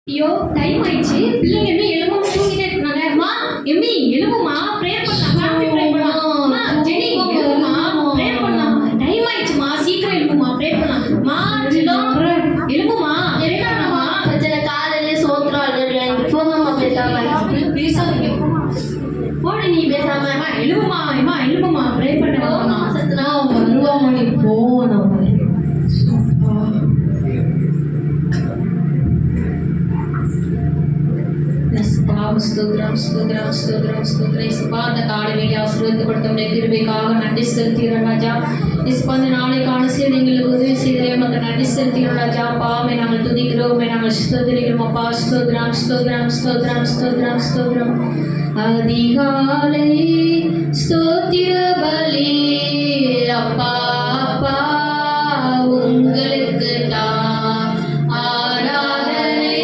ஐயோ டைம் ஆயிடுச்சு. பிள்ளைங்க என்ன எழுப்பாம தூங்கிட்டே இருக்காங்க. அம்மா எம்மி எழுப்புமா, ப்ரேயர் பண்ணலாம், ஃபேமிலி ப்ரேயர் பண்ணலாம். அம்மா ஜெனி எழுப்புமா, ப்ரேயர் பண்ணலாம். டைம் ஆயிடுச்சுமா, சீக்கிரம் எழுப்புமா, ப்ரேயர் பண்ணலாம். மா ஜிலோ எழுப்புமா, எழுப்பலாமா? பிரச்சனை காலையில சோத்திரம் ஆல்ரெடி போகாம பேசாம பேசாதீங்க. போடு நீ பேசாம அம்மா எழுப்புமா, அம்மா எழுப்புமா, ப்ரேயர் பண்ணலாமா? சத்துனா வருவாமா நீ போகணும். ஸ்தோத்திரம் ஸ்தோத்திரம் ஸ்தோத்திரம் ஸ்தோத்திரம். இசப்பா அந்த காலை வேலை ஆசீர்வாதத்தை கொடுத்த உடைய கிருபைக்காக நன்றி செலுத்துகிறோம் ராஜா. இசப்பா அந்த நாளைக்கான செய்தி எங்களுக்கு உதவி செய்கிறேன், மக்கள் நன்றி செலுத்துகிறோம் ராஜா. பாவை நாங்கள் துதிக்கிறோம், நாங்கள் ஸ்தோத்திரிக்கிறோம் அப்பா. ஸ்தோத்திரம் ஸ்தோத்திரம் ஸ்தோத்திரம் ஸ்தோத்திரம் ஸ்தோத்திரம். அதிகாலை ஸ்தோத்திர பலி அப்பா அப்பா உங்களுக்கு தான் ஆராதனை.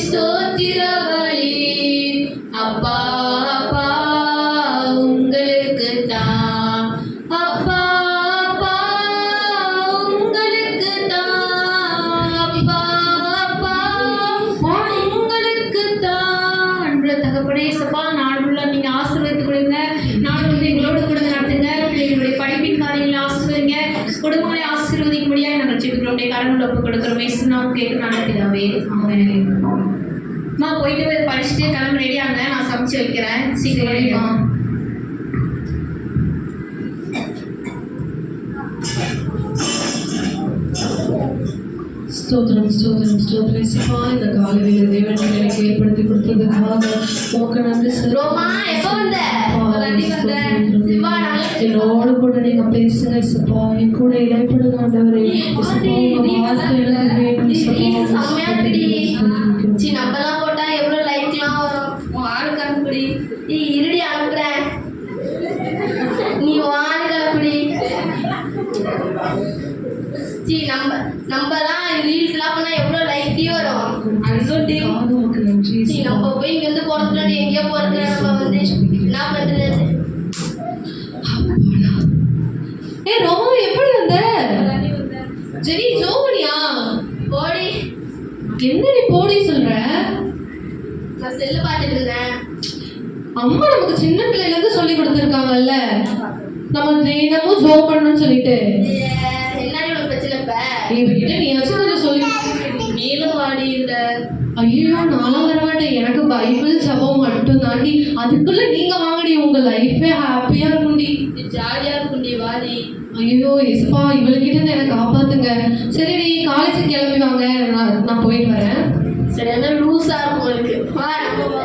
ஸ்தோத்திர பலி அப்பா அப்பா உங்களுக்கு தான். அப்பா அப்பா உங்களுக்கு தான். அப்பா அப்பா உங்களுக்கு தான். அன்புள்ள தகப்பனே இயேசுப்பா, நாள் ஃபுல்லா நீங்க ஆசீர்வதித்து கொடுங்க. நாள் வந்து எங்களோடு கூட நடத்துங்க. பிள்ளைகளுடைய படிப்பின் காரியங்களை ஆசீர்வதிங்க. குடும்பங்களை ஆசீர்வதிக்கும்படியாக நாங்கள் ஜெபிக்கிறோம். கரங்கள் ஒப்பு கொடுக்கிறோம். இயேசு நாமம் கேட்க நல்ல பிதாவே, ஆமென். அம்மா போயிட்டு படிச்சுட்டு கிளம்பி ரெடியாங்க, நான் சமைச்சு வைக்கிறேன். சீக்கிரம் ரெடியா. ஸ்தோத்திரம் ஸ்தோத்திரம் ஸ்தோத்திரம். இசப்பா இந்த காலையில் தேவன் எனக்கு ஏற்படுத்தி கொடுத்ததுக்காக உமக்கு நன்றி ரோமா எப்போ வந்த? என்னோடு கூட நீங்க பேசுங்க இசப்பா, என் கூட இடைப்படுங்க ஆண்டவரே. இசப்பா உங்க வார்த்தை எனக்கு வேணும் இசப்பா. செம்மையா இருக்குடி. சி நம்பலாம் போட்டா எவ்வளவு லைக்லாம் வரும். உன் ஆளுக்கு அனுப்புடி. நீ இருடி அனுப்புறேன். நீ உன் ஆளுக்கு அனுப்புடி. சி நம்பலாம் ரீல்ஸ்லாம் பண்ணா எவ்வளவு லைக் வரும். அதுவும் உமக்கு நன்றி. சி நம்ம போய் இங்க இருந்து போறதுல எங்கேயோ போறதுல நம்ம வந்து என்ன பண்றது? ஏ ரோமா எப்படி வந்த? ஜெனி ஜோமனியா? போடி. என்ன நீ போடி சொல்ற? நான் செல்லு பார்த்துட்டு இருந்தேன். அம்மா நமக்கு சின்ன பிள்ளைல இருந்து சொல்லி கொடுத்துருக்காங்கல்ல, நம்ம தினமும் ஜோ பண்ணணும்னு சொல்லிட்டு. என்னடி உனக்கு பிரச்சனை இப்ப? இவகிட்ட நீ வச்சு சொல்லி நீளும் வாடி இல்ல. ஐயோ நானும் வரமாட்டேன், எனக்கு பைபிள் ஜபம் மட்டும் தாண்டி. அதுக்குள்ள நீங்க வாங்கடி, உங்க லைஃபே ஹாப்பியா இருக்கும்டி, ஜாலியா இருக்கும்டி வாடி. ஐயோ எஸ்பா இவளுக்கிட்ட இருந்து எனக்கு காப்பாத்துங்க. சரி நீ காலேஜுக்கு கிளம்பி வாங்க, நான் போயிட்டு வரேன். சரி என்ன லூஸா இருக்கும் உங்களுக்கு. வா நம்ம வா.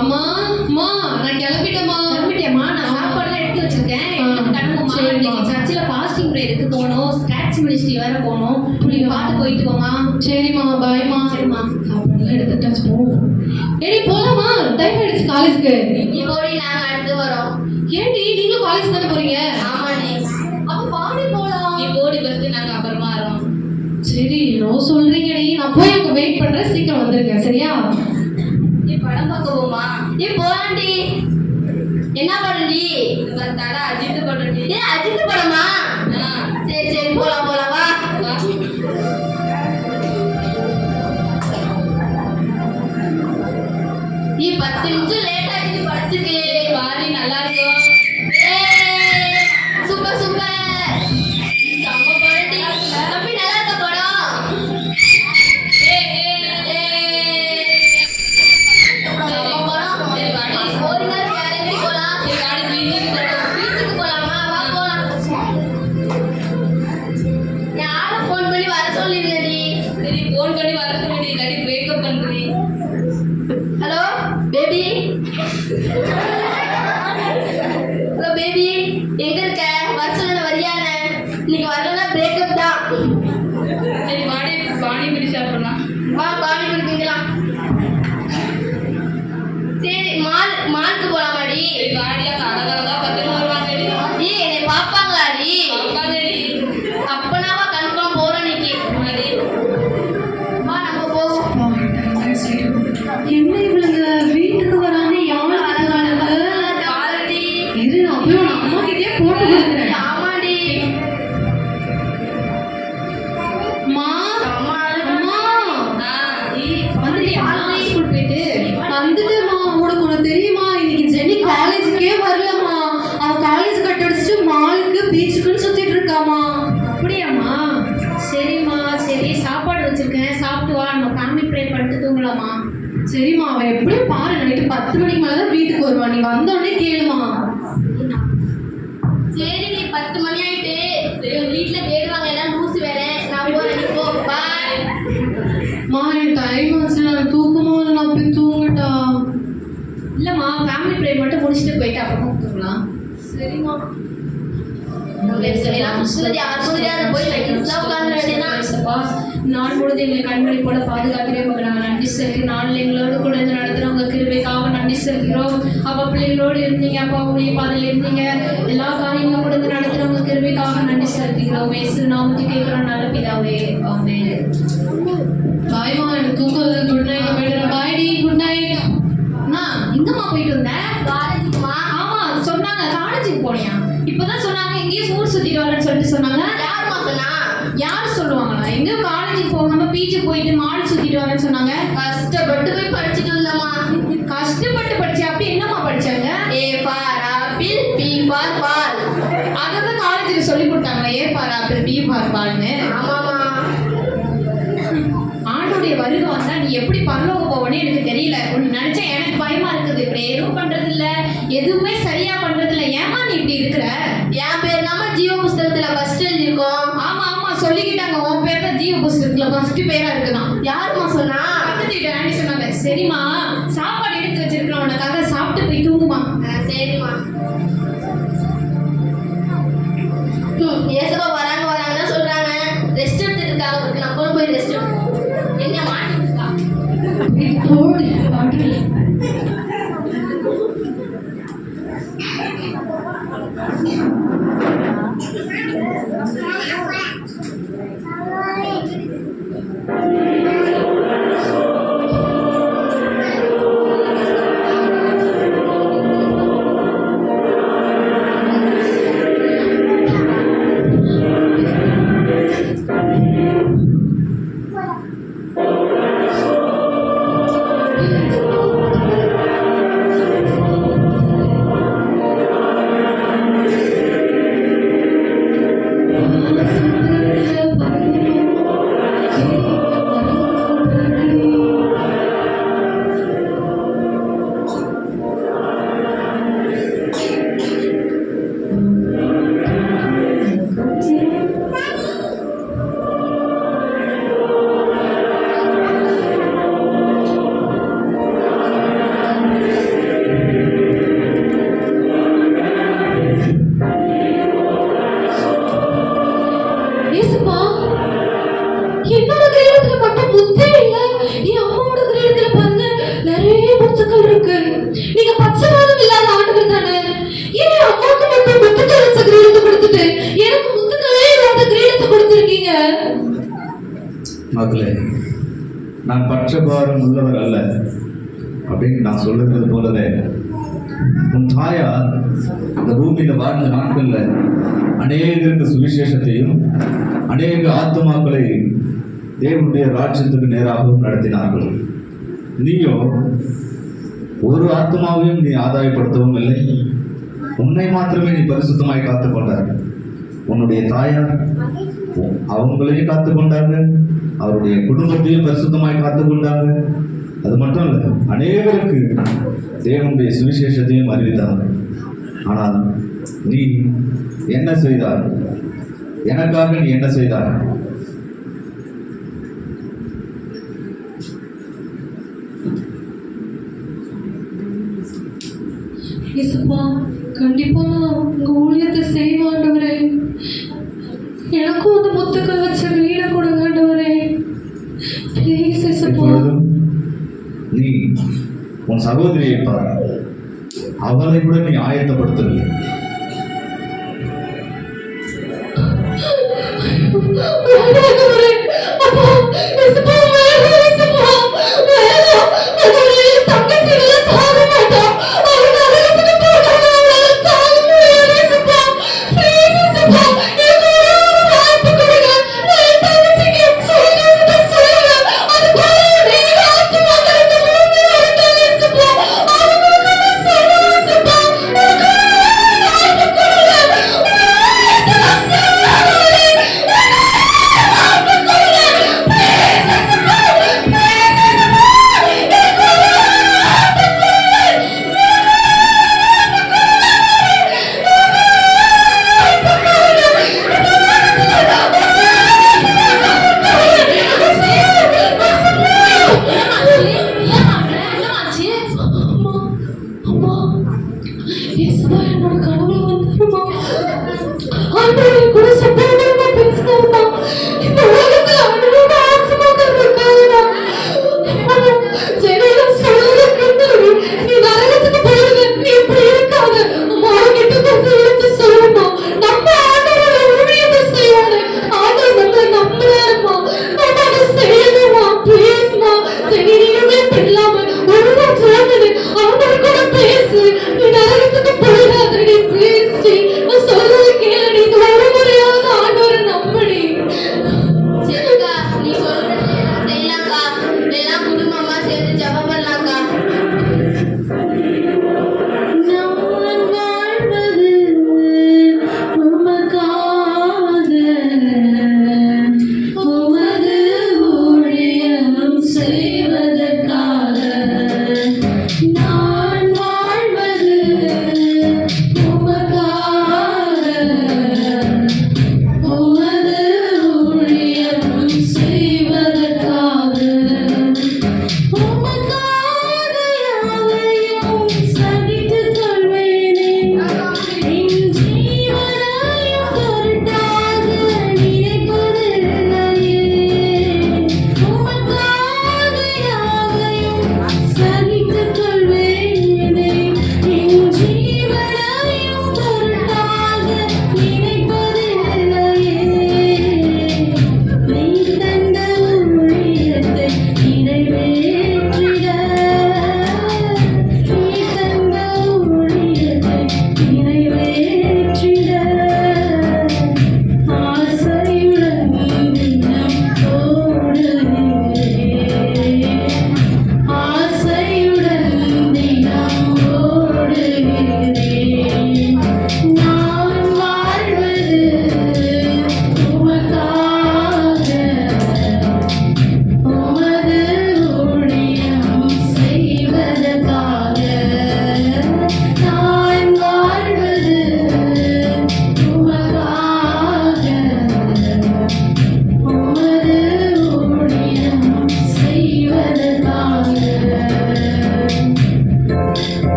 அம்மா அம்மா நான் கிளம்பிட்டேம்மா. கிளம்பிட்டேம்மா, நான் சாப்பாடுலாம் எடுத்து வச்சிருக்கேன். கிளம்புமா. இன்னைக்கு சர்ச்சில் ஃபாஸ்டிங் ப்ரேயருக்கு போகணும், ஸ்கிராட்ச் மினிஸ்ட்ரி வேற போகணும். நீங்க பார்த்து போயிட்டு போமா. சரிம்மா பாய்மா. சரிம்மா. சாப்பாடுலாம் எடுத்துட்டாச்சு, போ. ஏடி போலாமா? டைம் ஆயிடுச்சு காலேஜுக்கு. நீ போடி, நாங்க அடுத்து வரோம். ஏன்டி நீங்களும் காலேஜ் தானே போறீங்க? ஆமாடி. அப்ப பாடி போலாம். நீ போடி ஃபர்ஸ்ட், நாங்க அப்புறமா வரோம். சரி நோ சொல்றீங்கடி, நான் போய் அங்க வெயிட் பண்றேன், சீக்கிரம் வந்துருங்க சரியா? நீ படம் பார்க்க போமா? நீ போலாண்டி. என்ன படம்டி? தடா அஜித் படம்டி. ஏ அஜித் படமா? சரி சரி போலாம் போலாம் வா. நீ 10 நிமிஷம் லேட் ஆயிடுச்சு படத்துக்கு. வாடி நல்லா இருக்கும். Super super. செம்ம படம்டி. தம்பி நல்லா இருக்க படம். Hello baby. ஹலோ பேபி, எங்க இருக்க? வர சொல்ல வரியான? இன்னைக்கு வரலன்னா பிரேக்கப் தான். சரி வாடி, பானிபூரி சாப்பிடலாம். வா பானிபூரி திங்கலாம். சரி மாலுக்கு போலாமாடி? வாடியா, கடகடகா பக்கத்துல வருவாங்கடி. ஏய் என்னை பாப்பாங்களாடி? பாப்பாங்கடி. அப்பனாவா கன்ஃபார்ம் போறோம் இன்னைக்கு. வா நம்ம போவோம். என்ன இவளுங்க வீட்டுக்கு வராங்க, யாருக்கு வராங்க? ஆல்ரெடி இரு, அப்பயும் நான் அம்மா கிட்டே போட்டு கொடுக்குறேன். ஆமாடி. அப்படியாம்மா? சரிம்மா, சரி சாப்பாடு வச்சிருக்கேன், சாப்பிட்டு வா, நம்ம ஃபேமிலி ப்ரே பண்ணிட்டு தூங்கலாமா? சரிம்மா, அவன் எப்படியும் பாரு நைட்டு 10 மணிக்கு மேலே தான் வீட்டுக்கு வருவான். நீ வந்தோடனே கேளுமா. சரி நீ 10 மணி ஆயிட்டு வீட்டுல தேடுவாங்க எல்லாம் லூசு வேற. நான் போறேன், நீ போ. பாய். மா என் டைம் ஆச்சு, நான் தூக்கமா இல்லை, நான் போய் தூங்கட்டா. இல்லைம்மா, ஃபேமிலி ப்ரே மட்டும் முடிச்சுட்டு போயிட்டு அப்புறமா தூங்கலாம். சரிம்மா. எல்லாம் புஸ்தகத்தை யாரும் போய் உட்கார்ந்து வேண்டியதான். இயேசுப்பா, நாள் முழுது எங்களை கண்மணி போல பாதுகாக்கிறே உங்களுக்கு நாங்கள் நன்றி செலுத்தி நாளில் எங்களோடு கூட இருந்து நடத்துகிற உங்கள் கிருபைக்காக நன்றி செலுத்துகிறோம். அப்பா பிள்ளைகளோடு இருந்தீங்க, அப்பா உடைய பாதையில் இருந்தீங்க, எல்லா காரியங்களும் கூட இருந்து நடத்துகிற உங்கள் கிருபைக்காக நன்றி செலுத்துகிறோம். இயேசு நாமத்துக்கு கேட்குறோம் நல்ல பிதாவே, ஆமென். பாய்மா, எனக்கு தூக்கம் வருது. Good night. போயிடுறேன். பாய் டி, குட் நைட். அண்ணா, எங்கம்மா போயிட்டு வந்தேன்? காலேஜுக்குமா? ஆமா சொன்னாங்க, காலேஜுக்கு போனியா? இப்பதான் சொன்னாங்க எங்கேயும் ஊர் சுத்திட்டு வரேன்னு சொல்லிட்டு சொன்னாங்க. யாருமா சொன்னா? யார் சொல்லுவாங்களா? எங்கேயோ காலேஜுக்கு போகாம பீச்சு போயிட்டு மாடு சுத்திட்டு வரேன்னு சொன்னாங்க. கஷ்டப்பட்டு போய் படிச்சுட்டு வந்தம்மா. கஷ்டப்பட்டு படிச்சா? அப்படி என்னம்மா படிச்சாங்க? A for apple, P for ball. அதான் காலேஜில் சொல்லி கொடுத்தாங்களே, A for apple, B for பால்னு. ஆமாமா. ஆண்டுடைய வருகை வந்தா நீ எப்படி பரலோகம் போவனே எனக்கு தெரியல. ஒன்று நினைச்சா எனக்கு பயமா இருக்குது. இப்படி எதுவும் பண்றது இல்ல, எதுவுமே சரியா பண்றது இல்ல. ஏமா நீ இப்படி இருக்கிற? என் பேர் நாம ஜீவ புஸ்தகத்துல ஃபர்ஸ்ட் எழுதியிருக்கோம். ஆமா ஆமா சொல்லிக்கிட்டாங்க, உன் பேர் தான் ஜீவ புஸ்தகத்துல ஃபர்ஸ்ட் பேரா இருக்குதான். யாருமா சொன்னா? பக்கத்து வீட்டு ஆண்டி சொன்னாங்க. சரிம்மா, சாப்பாடு எடுத்து வச்சிருக்கிறோம் உனக்காக, சாப்பிட்டு போய் தூங்குமா. சரிம்மா. ஏசப்பா வராங்கன்னு சொல்றாங்க. ரெஸ்ட் எடுத்துட்டு இருக்காங்க. நம்மளும் போய் ரெஸ்ட் எடுக்கணும். என்ன மாட்டிட்டு இருக்கா? போடு, பாட்டு. ஏசப்பா, என்னோட கிரீடத்துல மட்டும் முத்தே இல்ல. என் அம்மாவோட கிரீடத்துல பாருங்க, நிறைய முத்துக்கள் இருக்கு. நீங்க பச்சைவாதம் இல்லாத ஆண்டவர் தானே? ஏன் அம்மாவுக்கு மட்டும் முத்துக்கள் வச்ச கிரீடத்தை கொடுத்துட்டு எனக்கு முத்துக்களே இல்லாத கிரீடத்தை கொடுத்துருக்கீங்க? மகளே, நான் பட்சபாரம் உள்ளவர் அல்ல அப்படின்னு நான் சொல்லுகிறது போலவே உன் தாயார் இந்த பூமியில வாழ்ந்த நாட்கள்ல அநேகருக்கு சுவிசேஷத்தையும் அநேக ஆத்துமாக்களை தேவனுடைய ராஜ்யத்துக்கு நேராகவும் நடத்தினார்கள். நீயோ ஒரு ஆத்மாவையும் நீ ஆதாயப்படுத்தவும் இல்லை, உன்னை மாத்திரமே நீ பரிசுத்தமாய் காத்துக்கொண்டார். உன்னுடைய தாயார் அவங்களையும் காத்துக்கொண்டாங்க, அவருடைய குடும்பத்தையும் பரிசுத்தமாய் காத்துக்கொண்டாங்க. அது மட்டும் இல்லை, அநேகருக்கு தேவனுடைய சுவிசேஷத்தையும் அறிவித்தாங்க. ஆனால் நீ என்ன செய்தாய்? எனக்காக நீ என்ன செய்தாய்? ஏசப்பா, கண்டிப்பா நான் உங்க ஊழியத்தை செய்வாண்டவரே. எனக்கும் அந்த முத்துக்கள் வச்ச வீட கொடுங்க ஆண்டவரே. ப்ளீஸ் ஏசப்பா. இப்பொழுதும் நீ உன் சகோதரியை பார், அவளை கூட நீ ஆயத்தப்படுத்தவில்லை.